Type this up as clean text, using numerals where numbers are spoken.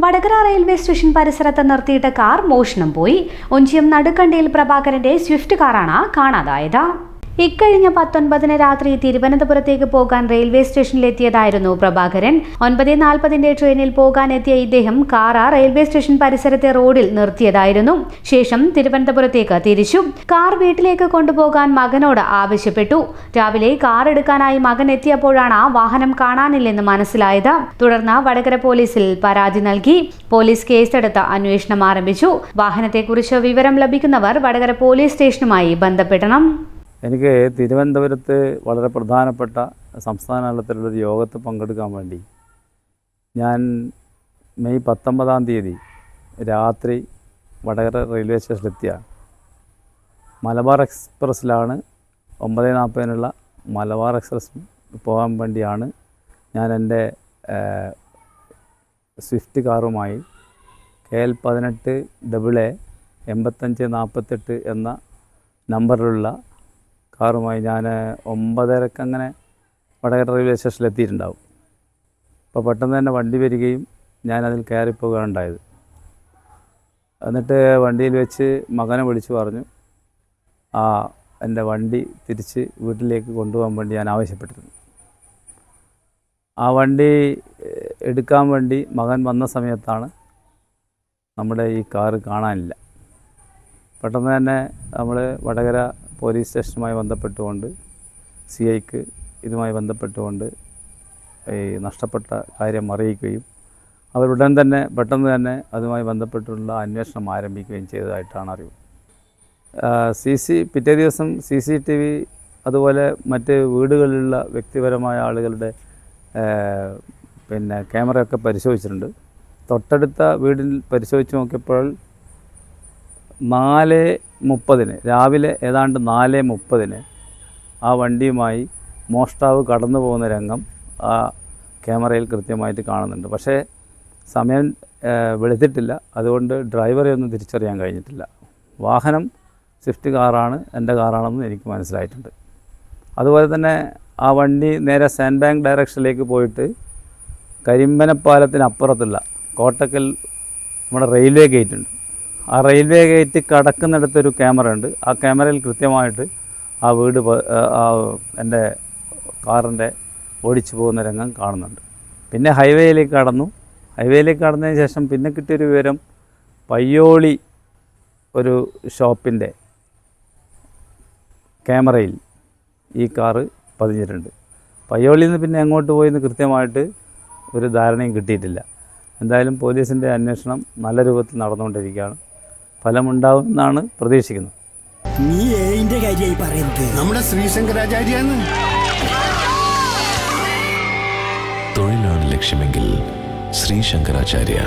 Vadakara railway station പരിസരത്ത് നിർത്തിയിട്ട car മോഷണം പോയി. ഒഞ്ചിയം നടുക്കണ്ടിയിൽ പ്രഭാകരന്റെ സ്വിഫ്റ്റ് കാറാണ് കാണാതായത്. ഇക്കഴിഞ്ഞ 19-ന് രാത്രി തിരുവനന്തപുരത്തേക്ക് പോകാൻ റെയിൽവേ സ്റ്റേഷനിലെത്തിയതായിരുന്നു പ്രഭാകരൻ. 9:40 ട്രെയിനിൽ പോകാനെത്തിയ ഇദ്ദേഹം കാർ റെയിൽവേ സ്റ്റേഷൻ പരിസരത്തെ റോഡിൽ നിർത്തിയതായിരുന്നു. ശേഷം തിരുവനന്തപുരത്തേക്ക് തിരിച്ചു. കാർ വീട്ടിലേക്ക് കൊണ്ടുപോകാൻ മകനോട് ആവശ്യപ്പെട്ടു. രാവിലെ കാർ എടുക്കാനായി മകൻ എത്തിയപ്പോഴാണ് വാഹനം കാണാനില്ലെന്ന് മനസ്സിലായത്. തുടർന്ന് വടകര പോലീസിൽ പരാതി നൽകി. പോലീസ് കേസെടുത്ത് അന്വേഷണം ആരംഭിച്ചു. വാഹനത്തെക്കുറിച്ച് വിവരം ലഭിക്കുന്നവർ വടകര പോലീസ് സ്റ്റേഷനുമായി ബന്ധപ്പെടണം. എനിക്ക് തിരുവനന്തപുരത്ത് വളരെ പ്രധാനപ്പെട്ട സംസ്ഥാന തലത്തിലുള്ളൊരു യോഗത്തിൽ പങ്കെടുക്കാൻ വേണ്ടി ഞാൻ മെയ് 19 രാത്രി വടകര റെയിൽവേ സ്റ്റേഷനിലെത്തിയ മലബാർ എക്സ്പ്രസ്സിലാണ് 9:40 മലബാർ എക്സ്പ്രസ് പോകാൻ വേണ്ടിയാണ് ഞാൻ എൻ്റെ സ്വിഫ്റ്റ് കാറുമായി KL 18 8548 എന്ന നമ്പറിലുള്ള കാറുമായി ഞാൻ 9:30 അങ്ങനെ വടകര റെയിൽവേ സ്റ്റേഷനിലെത്തിയിട്ടുണ്ടാവും. അപ്പോൾ പെട്ടെന്ന് തന്നെ വണ്ടി വരികയും ഞാനതിൽ കയറിപ്പോവുകയുണ്ടായത്. എന്നിട്ട് വണ്ടിയിൽ വെച്ച് മകനെ വിളിച്ചു പറഞ്ഞു എൻ്റെ വണ്ടി തിരിച്ച് വീട്ടിലേക്ക് കൊണ്ടുപോകാൻ വേണ്ടി ഞാൻ ആവശ്യപ്പെട്ടിരുന്നു. ആ വണ്ടി എടുക്കാൻ വേണ്ടി മകൻ വന്ന സമയത്താണ് നമ്മുടെ ഈ കാറ് കാണാനില്ല. പെട്ടെന്ന് തന്നെ നമ്മൾ വടകര പോലീസ് സ്റ്റേഷനുമായി ബന്ധപ്പെട്ടുകൊണ്ട് CIക്ക് ഇതുമായി ബന്ധപ്പെട്ടുകൊണ്ട് ഈ നഷ്ടപ്പെട്ട കാര്യം അറിയിക്കുകയും അവരുടൻ തന്നെ പെട്ടെന്ന് തന്നെ അതുമായി ബന്ധപ്പെട്ടുള്ള അന്വേഷണം ആരംഭിക്കുകയും ചെയ്തതായിട്ടാണ് അറിവ്. പിറ്റേ ദിവസം CCTV അതുപോലെ മറ്റ് വീടുകളിലുള്ള വ്യക്തിപരമായ ആളുകളുടെ ക്യാമറയൊക്കെ പരിശോധിച്ചിട്ടുണ്ട്. തൊട്ടടുത്ത വീടിൽ പരിശോധിച്ച് നോക്കിയപ്പോൾ 4:30 രാവിലെ ഏതാണ്ട് 4:30 ആ വണ്ടിയുമായി മോഷ്ടാവ് കടന്നു പോകുന്ന രംഗം ആ ക്യാമറയിൽ കൃത്യമായിട്ട് കാണുന്നുണ്ട്. പക്ഷേ സമയം വെളുത്തിട്ടില്ല, അതുകൊണ്ട് ഡ്രൈവറെ ഒന്നും തിരിച്ചറിയാൻ കഴിഞ്ഞിട്ടില്ല. വാഹനം സ്വിഫ്റ്റ് കാറാണ്, എൻ്റെ കാറാണെന്ന് എനിക്ക് മനസ്സിലായിട്ടുണ്ട്. അതുപോലെ തന്നെ ആ വണ്ടി നേരെ സാൻഡ് ബാങ്ക് ഡയറക്ഷനിലേക്ക് പോയിട്ട് കരിമ്പനപ്പാലത്തിനപ്പുറത്തുള്ള കോട്ടക്കൽ നമ്മുടെ റെയിൽവേ ഗേറ്റ് ഉണ്ട്. ആ റെയിൽവേ ഗേറ്റ് കടക്കുന്നിടത്തൊരു ക്യാമറ ഉണ്ട്. ആ ക്യാമറയിൽ കൃത്യമായിട്ട് ആ വീട് എൻ്റെ കാറിൻ്റെ ഓടിച്ചു പോകുന്ന രംഗം കാണുന്നുണ്ട്. പിന്നെ ഹൈവേയിലേക്ക് കടന്നതിന് ശേഷം പിന്നെ കിട്ടിയൊരു വിവരം പയ്യോളി ഒരു ഷോപ്പിൻ്റെ ക്യാമറയിൽ ഈ കാറ് പതിഞ്ഞിട്ടുണ്ട്. പയ്യോളിയിൽ നിന്ന് പിന്നെ എങ്ങോട്ട് പോയെന്ന് കൃത്യമായിട്ട് ഒരു ധാരണയും കിട്ടിയിട്ടില്ല. എന്തായാലും പോലീസിൻ്റെ അന്വേഷണം നല്ല രൂപത്തിൽ നടന്നുകൊണ്ടിരിക്കുകയാണ്. ഫലമുണ്ടാവുമെന്നാണ് പ്രതീക്ഷിക്കുന്നത്. നീ ഏതിന്റെ കാര്യമായി പറയുന്നത്? നമ്മുടെ ശ്രീശങ്കരാചാര്യാണ്. തൊഴിലാണ് ലക്ഷ്യമെങ്കിൽ ശ്രീശങ്കരാചാര്യ.